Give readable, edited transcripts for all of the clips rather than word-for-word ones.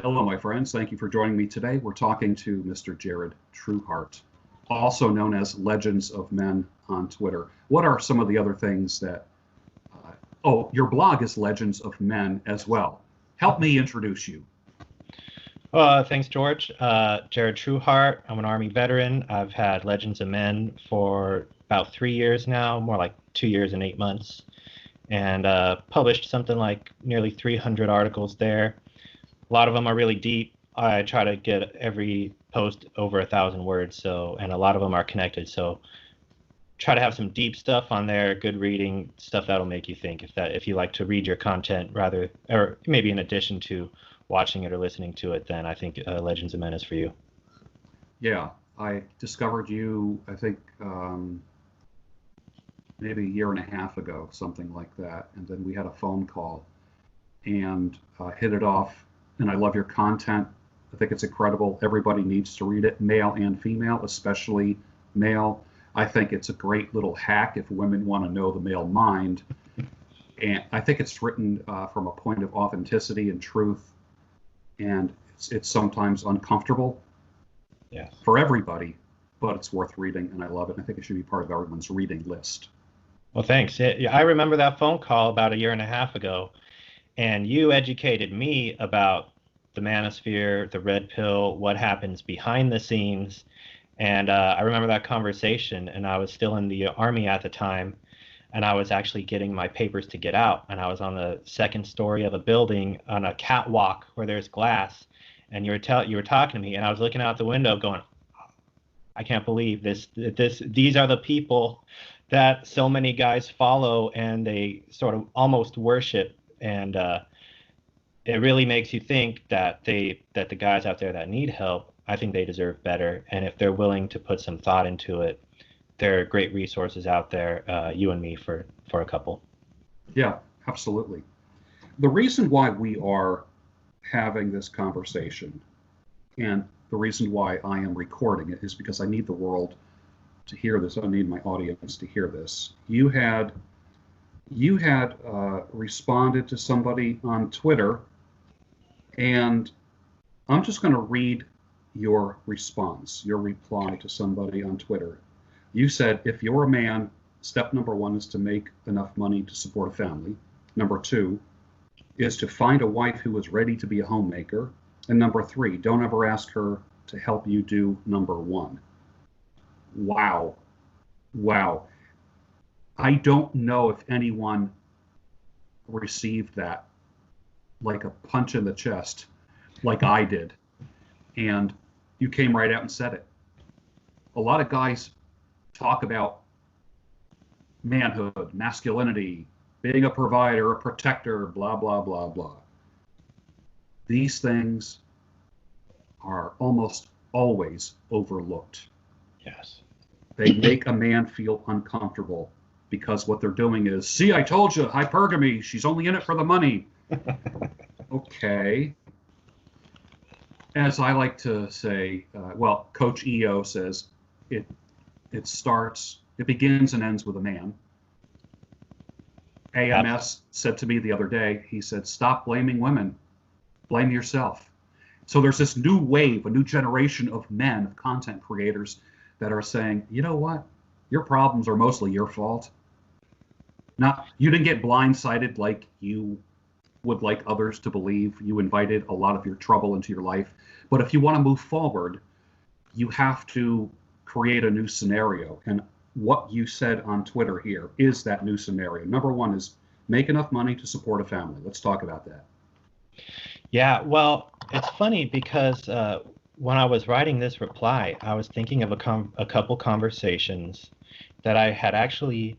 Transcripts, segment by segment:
Hello, my friends. Thank you for joining me today. We're talking to Mr. Jared Trueheart, also known as Legends of Men on Twitter. What are some of the other things that? Oh, your blog is Legends of Men as well. Help me introduce you. Thanks, George. Jared Trueheart. I'm an Army veteran. I've had Legends of Men for about 3 years now, more like 2 years and 8 months, and published something like nearly 300 articles there. A lot of them are really deep. I try to get every post over 1,000 words, and a lot of them are connected. So try to have some deep stuff on there, good reading stuff that'll make you think. If you like to read your content rather, or maybe in addition to watching it or listening to it, then I think Legends of Men is for you. Yeah, I discovered you, I think, maybe a year and a half ago, something like that. And then we had a phone call and hit it off. And I love your content. I think it's incredible. Everybody needs to read it, male and female, especially male. I think it's a great little hack if women want to know the male mind. And I think it's written from a point of authenticity and truth. And it's sometimes uncomfortable for everybody, but it's worth reading, and I love it. I think it should be part of everyone's reading list. Well, thanks. I remember that phone call about a year and a half ago, and you educated me about the Manosphere, the Red Pill, what happens behind the scenes. And I remember that conversation, and I was still in the Army at the time, and I was actually getting my papers to get out, and I was on the second story of a building on a catwalk where there's glass, and you were talking to me, and I was looking out the window going, I can't believe these are the people that so many guys follow and they sort of almost worship, and it really makes you think that the guys out there that need help, I think they deserve better, and if they're willing to put some thought into it, there are great resources out there, you and me, for a couple. Yeah, absolutely. The reason why we are having this conversation and the reason why I am recording it is because I need the world to hear this. I need my audience to hear this. You had responded to somebody on Twitter, and I'm just going to read your response, your reply to somebody on Twitter. You said, if you're a man, step number one is to make enough money to support a family. Number two is to find a wife who is ready to be a homemaker. And number three, don't ever ask her to help you do number one. Wow. Wow. I don't know if anyone received that like a punch in the chest, like I did. And you came right out and said it. A lot of guys talk about manhood, masculinity, being a provider, a protector, blah, blah, blah, blah. These things are almost always overlooked. Yes. They make a man feel uncomfortable because what they're doing is, see, I told you, hypergamy, she's only in it for the money. Okay. As I like to say, Coach EO says, it begins and ends with a man. AMS said to me the other day, he said, stop blaming women, blame yourself. So there's this new wave, a new generation of men, of content creators that are saying, you know what, your problems are mostly your fault. You didn't get blindsided like you would like others to believe. You invited a lot of your trouble into your life. But if you want to move forward, you have to create a new scenario. And what you said on Twitter here is that new scenario. Number one is make enough money to support a family. Let's talk about that. Yeah, well, it's funny because when I was writing this reply, I was thinking of a couple conversations that I had actually,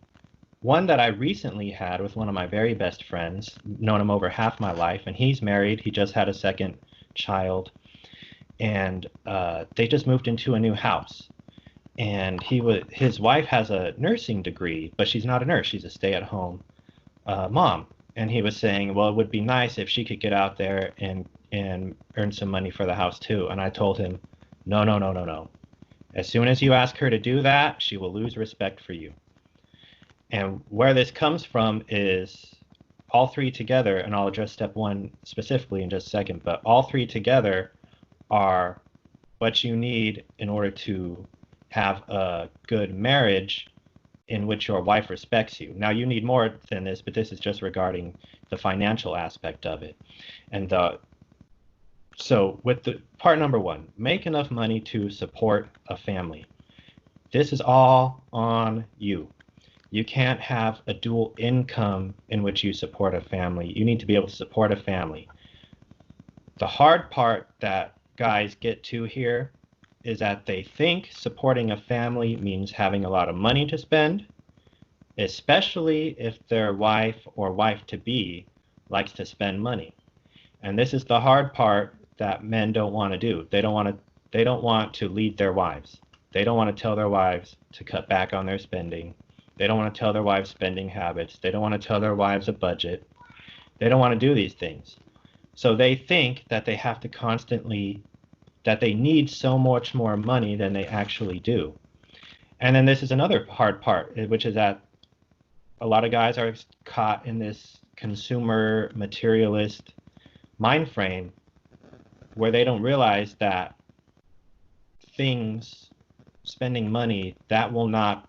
one that I recently had with one of my very best friends, known him over half my life, and he's married. He just had a second child, and they just moved into a new house. And his wife has a nursing degree, but she's not a nurse. She's a stay-at-home mom. And he was saying, well, it would be nice if she could get out there and earn some money for the house too. And I told him, no, no, no, no, no. As soon as you ask her to do that, she will lose respect for you. And where this comes from is all three together, and I'll address step one specifically in just a second, but all three together are what you need in order to have a good marriage in which your wife respects you. Now, you need more than this, but this is just regarding the financial aspect of it. And so with the part number one, make enough money to support a family. This is all on you. You can't have a dual income in which you support a family. You need to be able to support a family. The hard part that guys get to here is that they think supporting a family means having a lot of money to spend, especially if their wife or wife-to-be likes to spend money. And this is the hard part that men don't want to do. They don't want to lead their wives. They don't want to tell their wives to cut back on their spending. They don't want to tell their wives spending habits. They don't want to tell their wives a budget. They don't want to do these things. So they think that they have to constantly, that they need so much more money than they actually do. And then this is another hard part, which is that a lot of guys are caught in this consumer materialist mind frame where they don't realize that things, spending money, that will not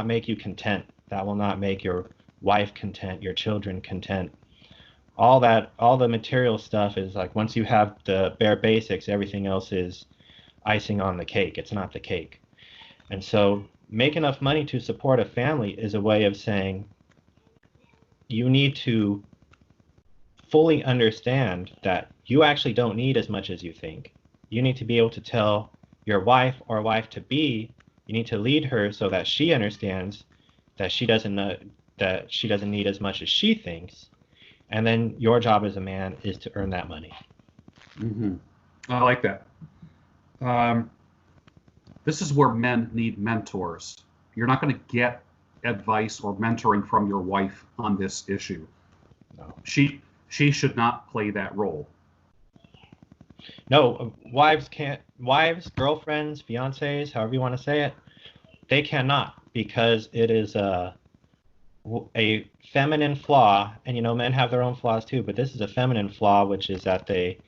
make you content. That will not make your wife content, your children content. All the material stuff is like, once you have the bare basics, everything else is icing on the cake. It's not the cake. And so make enough money to support a family is a way of saying you need to fully understand that you actually don't need as much as you think. You need to be able to tell your wife or wife-to-be, you need to lead her so that she understands that she doesn't need as much as she thinks. And then your job as a man is to earn that money. Mm-hmm. I like that. This is where men need mentors. You're not going to get advice or mentoring from your wife on this issue. No. She should not play that role. No, wives, girlfriends, fiancés, however you want to say it, they cannot, because it is a feminine flaw. And men have their own flaws too, but this is a feminine flaw, which is that they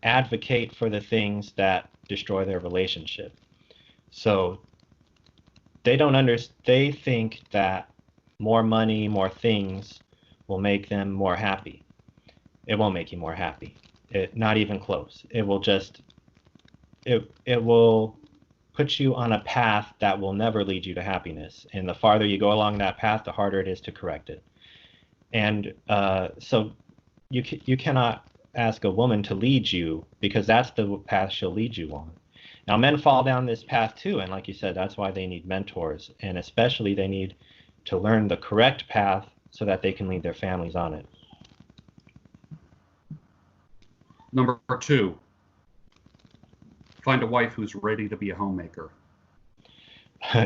advocate for the things that destroy their relationship. So they think that more money, more things will make them more happy. It won't make you more happy. Not even close. It will just, it will put you on a path that will never lead you to happiness. And the farther you go along that path, the harder it is to correct it. And so you cannot ask a woman to lead you, because that's the path she'll lead you on. Now, men fall down this path too, and like you said, that's why they need mentors, and especially they need to learn the correct path so that they can lead their families on it. Number 2, find a wife who's ready to be a homemaker.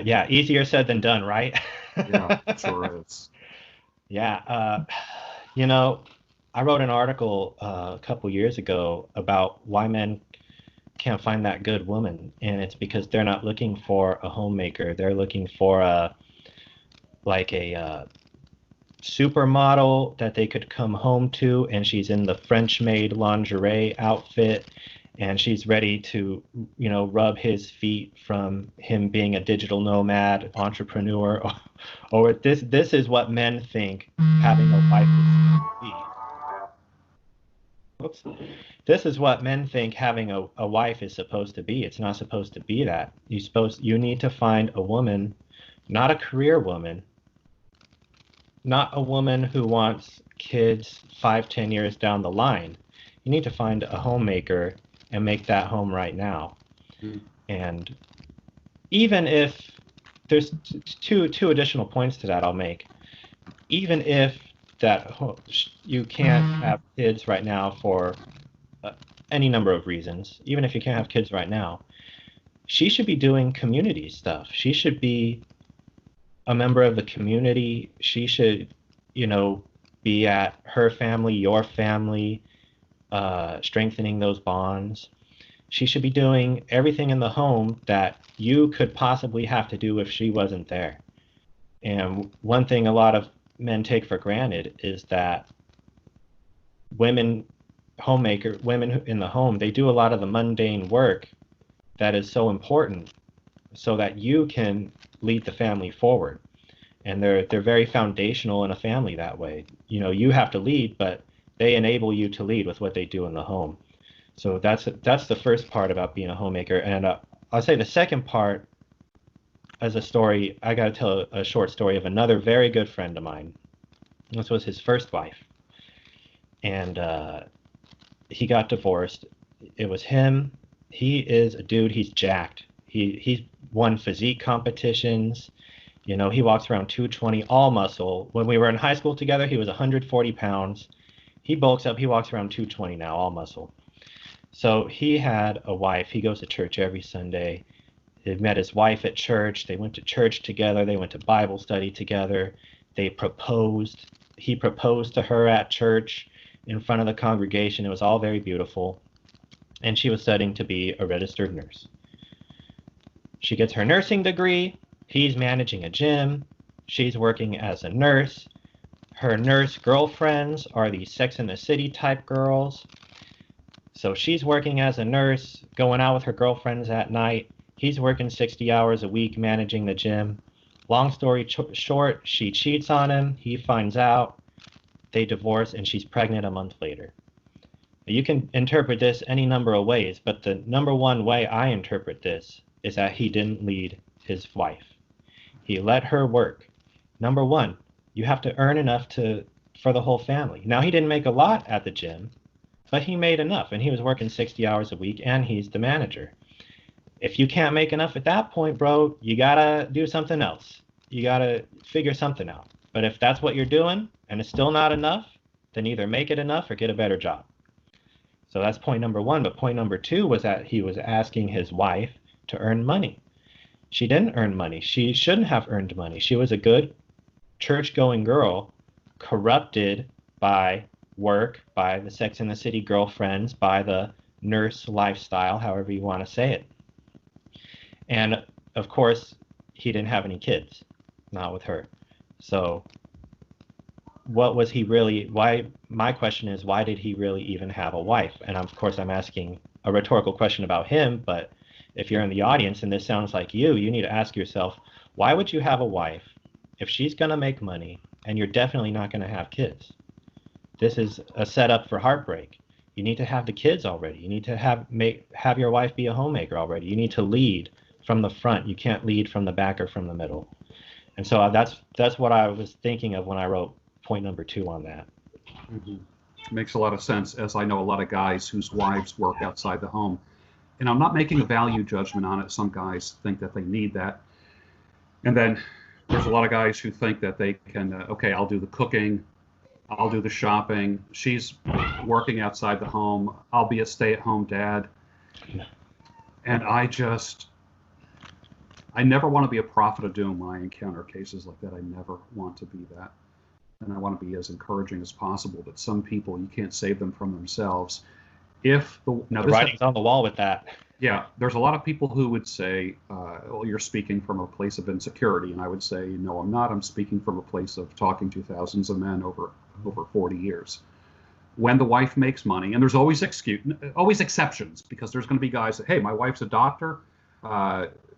Yeah, easier said than done, right? Yeah, it sure is. Yeah, I wrote an article a couple years ago about why men can't find that good woman, and it's because they're not looking for a homemaker. They're looking for a supermodel that they could come home to, and she's in the French-made lingerie outfit, and she's ready to, rub his feet from him being a digital nomad entrepreneur, or this is what men think having a wife is supposed to be. Oops. This is what men think having a wife is supposed to be. It's not supposed to be that. You need to find a woman, not a career woman, not a woman who wants kids 5-10 years down the line. You need to find a homemaker and make that home right now. Mm. And even if there's two additional points to that I'll make. Even if that you can't have kids right now for any number of reasons, even if you can't have kids right now, she should be doing community stuff. She should be a member of the community. She should, be at her family, your family, strengthening those bonds. She should be doing everything in the home that you could possibly have to do if she wasn't there. And one thing a lot of men take for granted is that women women in the home, they do a lot of the mundane work that is so important so that you can lead the family forward. And they're very foundational in a family that way. You know, you have to lead, but they enable you to lead with what they do in the home. So that's the first part about being a homemaker. And I'll say the second part as a story, I got to tell a short story of another very good friend of mine. This was his first wife. And he got divorced. It was him. He is a dude. He's jacked. He's won physique competitions. You know, he walks around 220, all muscle. When we were in high school together, he was 140 pounds. He bulks up. He walks around 220 now, all muscle. So he had a wife. He goes to church every Sunday. He met his wife at church. They went to church together. They went to Bible study together. They proposed. He proposed to her at church in front of the congregation. It was all very beautiful. And she was studying to be a registered nurse. She gets her nursing degree. He's managing a gym. She's working as a nurse. Her nurse girlfriends are these Sex and the City type girls. So she's working as a nurse, going out with her girlfriends at night. He's working 60 hours a week managing the gym. Long story short, she cheats on him. He finds out. They divorce, and she's pregnant a month later. You can interpret this any number of ways, but the number one way I interpret this is that he didn't lead his wife. He let her work. Number one, you have to earn enough for the whole family. Now, he didn't make a lot at the gym, but he made enough, and he was working 60 hours a week, and he's the manager. If you can't make enough at that point, bro, you gotta do something else. You gotta figure something out. But if that's what you're doing and it's still not enough, then either make it enough or get a better job. So that's point number one. But point number two was that he was asking his wife to earn money. She didn't earn money. She shouldn't have earned money. She was a good church-going girl, corrupted by work, by the Sex and the City girlfriends, by the nurse lifestyle, however you want to say it. And of course, he didn't have any kids, not with her. So what was he really, why, my question is, why did he really even have a wife? And of course, I'm asking a rhetorical question about him, but if you're in the audience and this sounds like you need to ask yourself, why would you have a wife if she's going to make money and you're definitely not going to have kids? This is a setup for heartbreak. You need to have the kids already. You need to have your wife be a homemaker already. You need to lead from the front. You can't lead from the back or from the middle. And so that's what I was thinking of when I wrote point number 2 on that. Mm-hmm. Makes a lot of sense, as I know a lot of guys whose wives work outside the home. And I'm not making a value judgment on it. Some guys think that they need that. And then there's a lot of guys who think that they can, okay, I'll do the cooking, I'll do the shopping. She's working outside the home. I'll be a stay-at-home dad. And I never want to be a prophet of doom when I encounter cases like that. I never want to be that. And I want to be as encouraging as possible. But some people, you can't save them from themselves. The writing's on the wall with that. Yeah, there's a lot of people who would say, well, you're speaking from a place of insecurity. And I would say, no, I'm not. I'm speaking from a place of talking to thousands of men over 40 years. When the wife makes money, and there's always exceptions, because there's going to be guys that, hey, my wife's a doctor.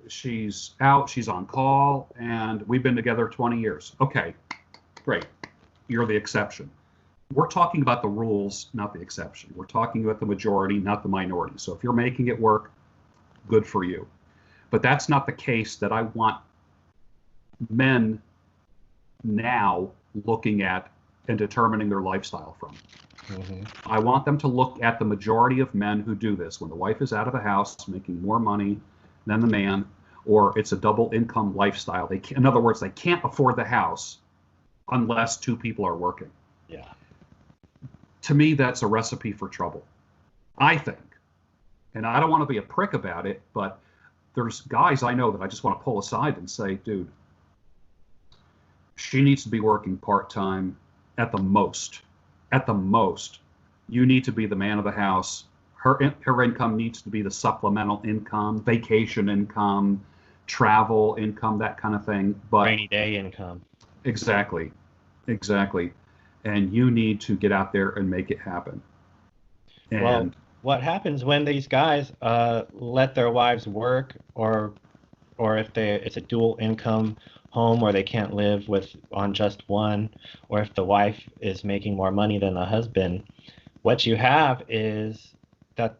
She's out, she's on call, and we've been together 20 years. Okay, great. You're the exception. We're talking about the rules, not the exception. We're talking about the majority, not the minority. So if you're making it work, good for you. But that's not the case that I want men now looking at and determining their lifestyle from. Mm-hmm. I want them to look at the majority of men who do this. When the wife is out of the house making more money than the man, or it's a double income lifestyle. In other words, they can't afford the house unless two people are working. Yeah. To me, that's a recipe for trouble, I think. And I don't want to be a prick about it, but there's guys I know that I just want to pull aside and say, dude, she needs to be working part-time at the most. At the most. You need to be the man of the house. Her income needs to be the supplemental income, vacation income, travel income, that kind of thing. But rainy day income. Exactly. Exactly. And you need to get out there and make it happen. Well, And what happens when these guys let their wives work, or if it's a dual income home where they can't live with on just one, or if the wife is making more money than the husband, what you have is that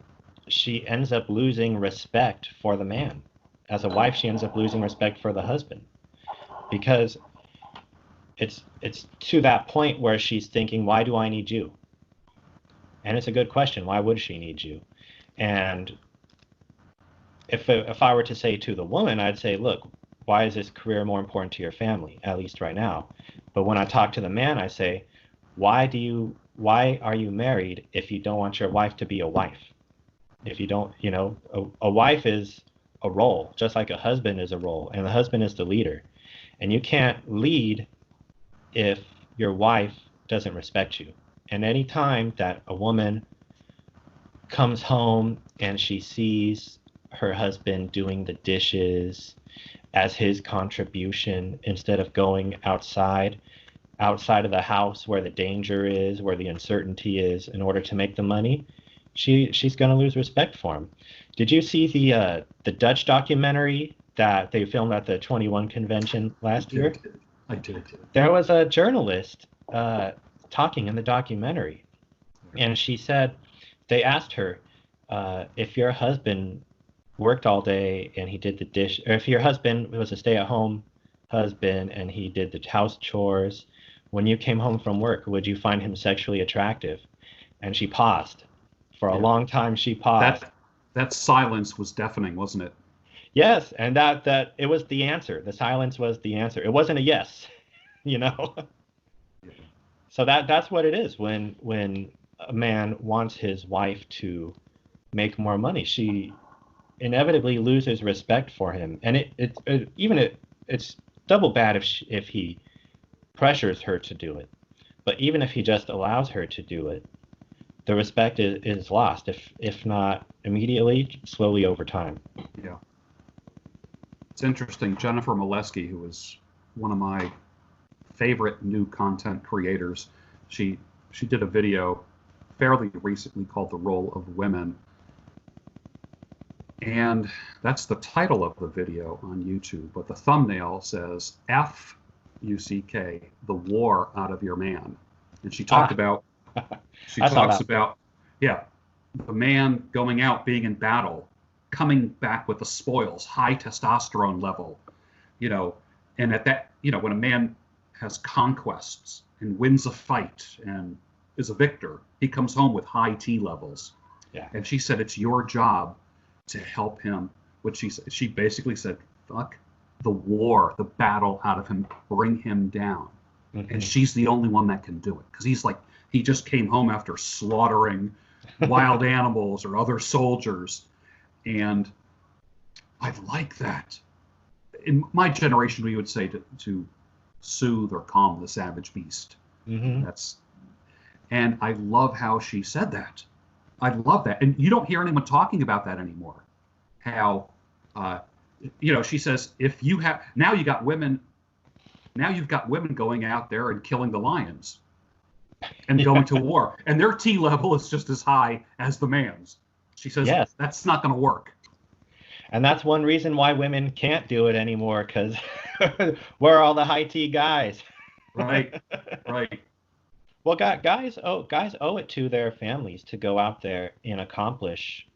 she ends up losing respect for the man. As a wife, she ends up losing respect for the husband because it's to that point where she's thinking, why do I need you? And it's a good question. Why would she need you? And if I were to say to the woman, I'd say, look, why is this career more important to your family, at least right now? But when I talk to the man, I say, why are you married if you don't want your wife to be a wife? If you don't, a wife is a role, just like a husband is a role, and the husband is the leader. And you can't lead if your wife doesn't respect you. And any time that a woman comes home and she sees her husband doing the dishes as his contribution instead of going outside of the house where the danger is, where the uncertainty is, in order to make the money, she's going to lose respect for him. Did you see the Dutch documentary that they filmed at the 21 convention last year? I did. There was a journalist talking in the documentary, and she said they asked her if your husband worked all day and he did the dish, or if your husband was a stay-at-home husband and he did the house chores, when you came home from work, would you find him sexually attractive? And she paused. For a long time, she paused. That silence was deafening, wasn't it? Yes, and that it was the answer. The silence was the answer. It wasn't a yes, you know. So that's what it is when a man wants his wife to make more money. She inevitably loses respect for him, and it's double bad if he pressures her to do it. But even if he just allows her to do it, the respect is lost, if not immediately, slowly over time. Yeah. It's interesting. Jennifer Molesky, who is one of my favorite new content creators, she did a video fairly recently called The Role of Women. And that's the title of the video on YouTube. But the thumbnail says, F-U-C-K, the war out of your man. And she talks about, yeah, the man going out, being in battle, coming back with the spoils, high testosterone level, and at that, when a man has conquests and wins a fight and is a victor, he comes home with high T levels. Yeah. And she said, it's your job to help him. What she basically said, fuck the war, the battle out of him, bring him down. Mm-hmm. And she's the only one that can do it. Because he just came home after slaughtering wild animals or other soldiers. And I like that. In my generation, we would say to soothe or calm the savage beast. Mm-hmm. And I love how she said that. I love that. And you don't hear anyone talking about that anymore. How, she says, now you've got women going out there and killing the lions and going to war. And their T level is just as high as the man's. She says, yes. That's not going to work. And that's one reason why women can't do it anymore, because we're all the high T guys. Right. Well, guys owe it to their families to go out there and accomplish.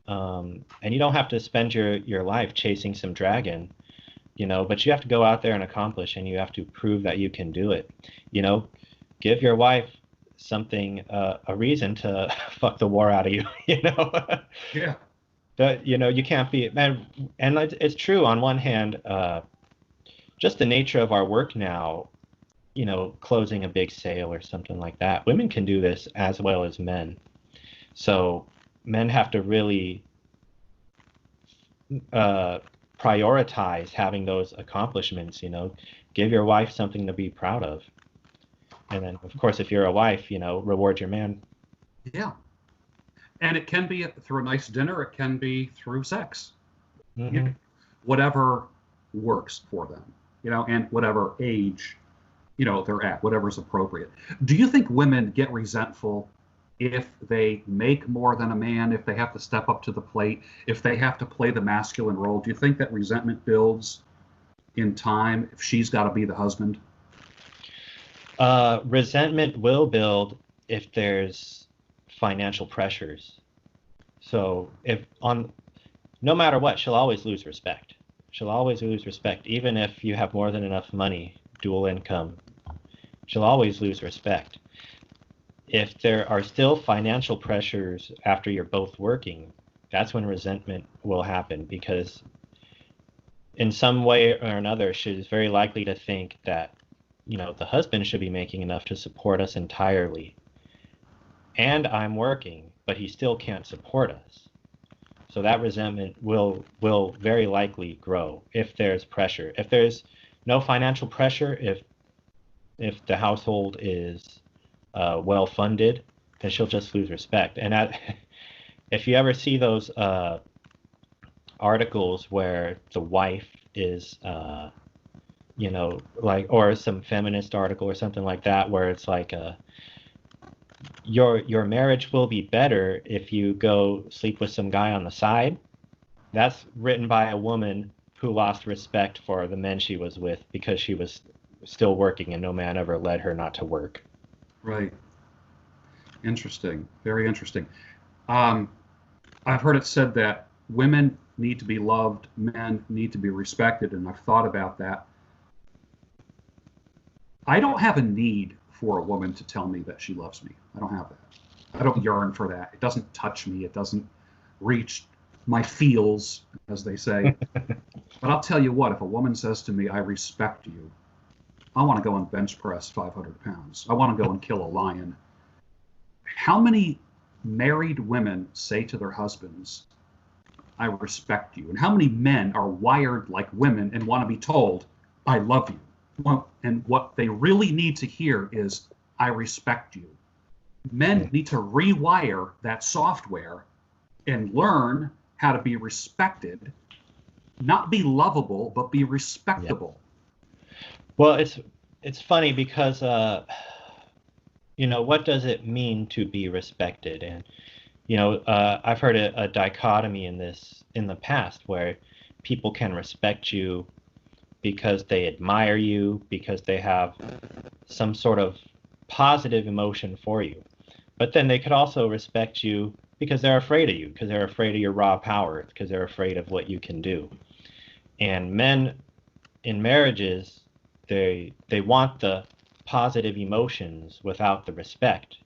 And you don't have to spend your life chasing some dragon, but you have to go out there and accomplish, and you have to prove that you can do it. Give your wife something, a reason to fuck the war out of you, Yeah. That, you can't be, and it's true on one hand, just the nature of our work now, closing a big sale or something like that. Women can do this as well as men. So men have to really prioritize having those accomplishments, give your wife something to be proud of. And then, of course, if you're a wife, reward your man. Yeah. And it can be through a nice dinner. It can be through sex. Mm-hmm. Whatever works for them, and whatever age they're at, whatever's appropriate. Do you think women get resentful if they make more than a man, if they have to step up to the plate, if they have to play the masculine role? Do you think that resentment builds in time if she's got to be the husband? Resentment will build if there's financial pressures. So no matter what, she'll always lose respect. She'll always lose respect, even if you have more than enough money, dual income. She'll always lose respect. If there are still financial pressures after you're both working, that's when resentment will happen, because in some way or another, she's very likely to think that, the husband should be making enough to support us entirely. And I'm working, but he still can't support us. So that resentment will very likely grow if there's pressure. If there's no financial pressure, if the household is well funded, then she'll just lose respect. And if you ever see those articles where the wife is, or some feminist article or something like that, where it's like your marriage will be better if you go sleep with some guy on the side. That's written by a woman who lost respect for the men she was with because she was still working and no man ever led her not to work. Right. Interesting. Very interesting. I've heard it said that women need to be loved, men need to be respected, and I've thought about that. I don't have a need for a woman to tell me that she loves me. I don't have that. I don't yearn for that. It doesn't touch me. It doesn't reach my feels, as they say. But I'll tell you what, if a woman says to me, I respect you, I want to go and bench press 500 pounds. I want to go and kill a lion. How many married women say to their husbands, I respect you? And how many men are wired like women and want to be told, I love you? Well, and what they really need to hear is, I respect you. Men need to rewire that software and learn how to be respected, not be lovable, but be respectable. Well, it's funny because what does it mean to be respected? And I've heard a dichotomy in the past where people can respect you because they admire you, because they have some sort of positive emotion for you. But then they could also respect you because they're afraid of you, because they're afraid of your raw power, because they're afraid of what you can do. And men in marriages, they want the positive emotions without the respect,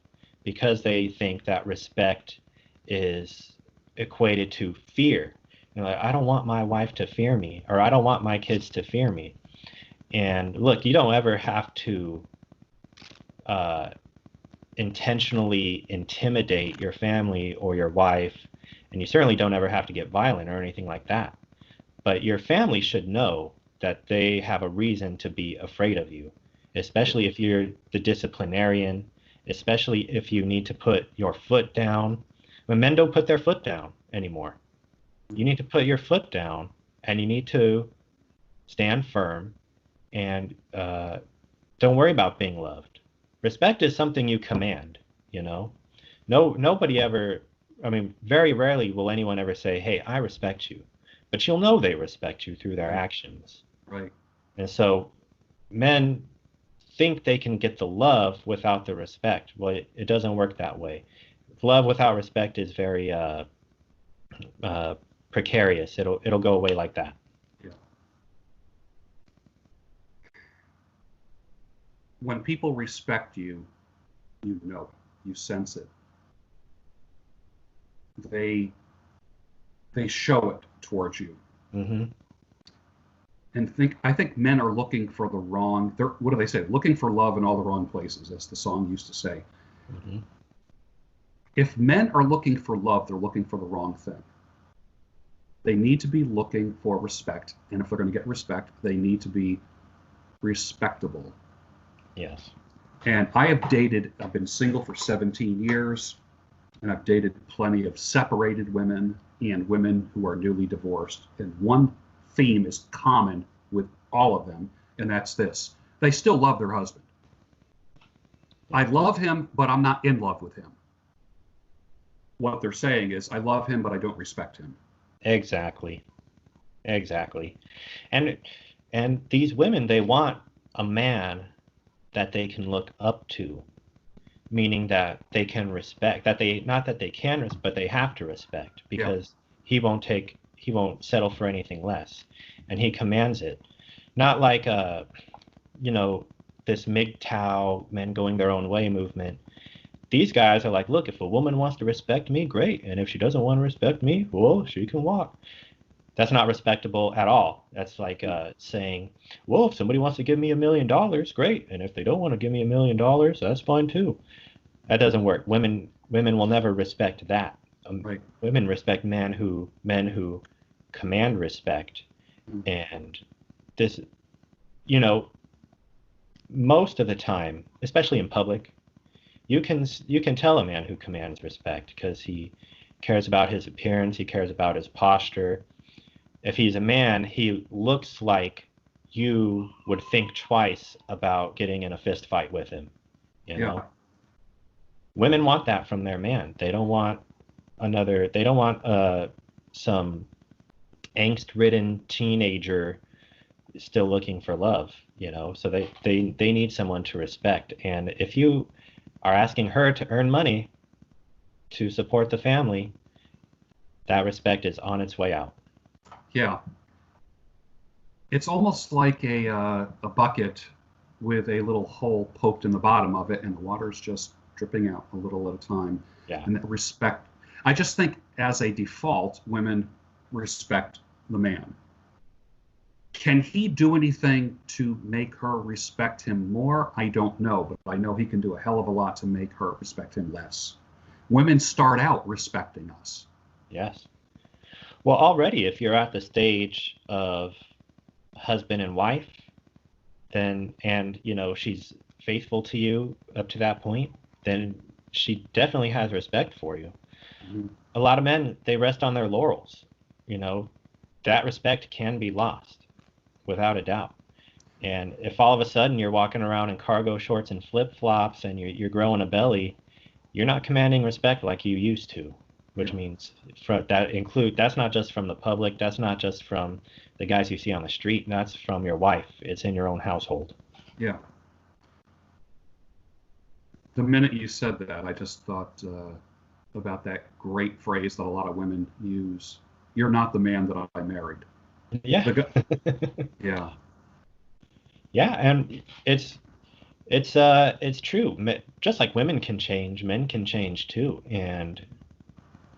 because they think that respect is equated to fear. Like, I don't want my wife to fear me, or I don't want my kids to fear me. And look, you don't ever have to intentionally intimidate your family or your wife, and you certainly don't ever have to get violent or anything like that. But your family should know that they have a reason to be afraid of you, especially if you're the disciplinarian, especially if you need to put your foot down. When men don't put their foot down anymore. You need to put your foot down, and you need to stand firm, and don't worry about being loved. Respect is something you command, Nobody ever, very rarely will anyone ever say, hey, I respect you. But you'll know they respect you through their actions. Right. And so men think they can get the love without the respect. Well, it doesn't work that way. Love without respect is very precarious. It'll go away like that. Yeah. When people respect you, you know it. You sense it. They show it towards you. Mm-hmm. And I think men are looking for the wrong. What do they say? Looking for love in all the wrong places, as the song used to say. Mm-hmm. If men are looking for love, they're looking for the wrong thing. They need to be looking for respect, and if they're going to get respect, they need to be respectable. Yes. And I've been single for 17 years, and I've dated plenty of separated women and women who are newly divorced. And one theme is common with all of them, and that's this: they still love their husband. I love him, but I'm not in love with him. What they're saying is, I love him, but I don't respect him. Exactly. Exactly. And these women, they want a man that they can look up to, meaning that they can respect, that they, not that they can, but they have to respect, Yeah. because he won't settle for anything less, and he commands it. Not like this MGTOW, men going their own way movement. These guys are like, look, if a woman wants to respect me, great, and if she doesn't want to respect me, well, she can walk. That's not respectable at all. That's like saying, well, if somebody wants to give me $1 million, great, and if they don't want to give me $1 million, that's fine too. That doesn't work. Women will never respect that. Right. Women respect men who command respect. Mm. And this, you know, most of the time, especially in public, you can tell a man who commands respect because he cares about his appearance, he cares about his posture. If he's a man, he looks like you would think twice about getting in a fist fight with him. You know? Yeah. Women want that from their man. They don't want some angst-ridden teenager still looking for love, so they need someone to respect. And if you are asking her to earn money to support the family, that respect is on its way out. Yeah. It's almost like a bucket with a little hole poked in the bottom of it, and the water's just dripping out a little at a time. Yeah. And that respect, I just think as a default, women respect the man. Can he do anything to make her respect him more? I don't know, but I know he can do a hell of a lot to make her respect him less. Women start out respecting us. Yes. Well, already, if you're at the stage of husband and wife, then, and she's faithful to you up to that point, then she definitely has respect for you. Mm-hmm. A lot of men, they rest on their laurels. That respect can be lost without a doubt. And if all of a sudden you're walking around in cargo shorts and flip-flops and you're growing a belly, you're not commanding respect like you used to, which means that's not just from the public, that's not just from the guys you see on the street, that's from your wife. It's in your own household. Yeah. The minute you said that, I just thought about that great phrase that a lot of women use. You're not the man that I married. Yeah. Yeah. Yeah, and it's true. Just like women can change, men can change too. And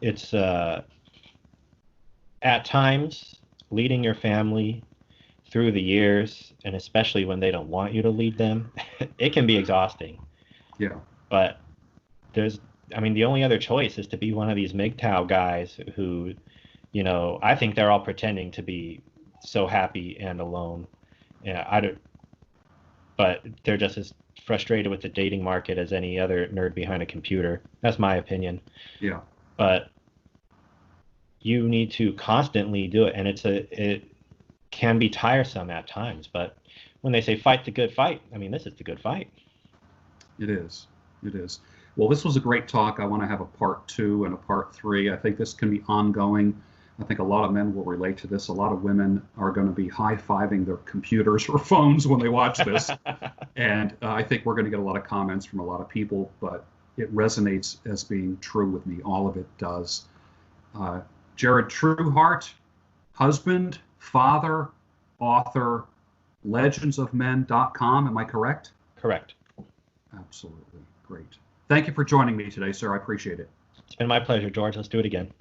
it's at times leading your family through the years, and especially when they don't want you to lead them, it can be exhausting. Yeah. But the only other choice is to be one of these MGTOW guys who, I think they're all pretending to be so happy and alone. Yeah, but they're just as frustrated with the dating market as any other nerd behind a computer. That's my opinion. Yeah. But you need to constantly do it, and it can be tiresome at times. But when they say fight the good fight, this is the good fight. It is. It is. Well, this was a great talk. I want to have a part 2 and a part 3. I think this can be ongoing. I think a lot of men will relate to this. A lot of women are going to be high-fiving their computers or phones when they watch this. And I think we're going to get a lot of comments from a lot of people, but it resonates as being true with me. All of it does. Jared Trueheart, husband, father, author, legendsofmen.com. Am I correct? Correct. Absolutely. Great. Thank you for joining me today, sir. I appreciate it. It's been my pleasure, George. Let's do it again.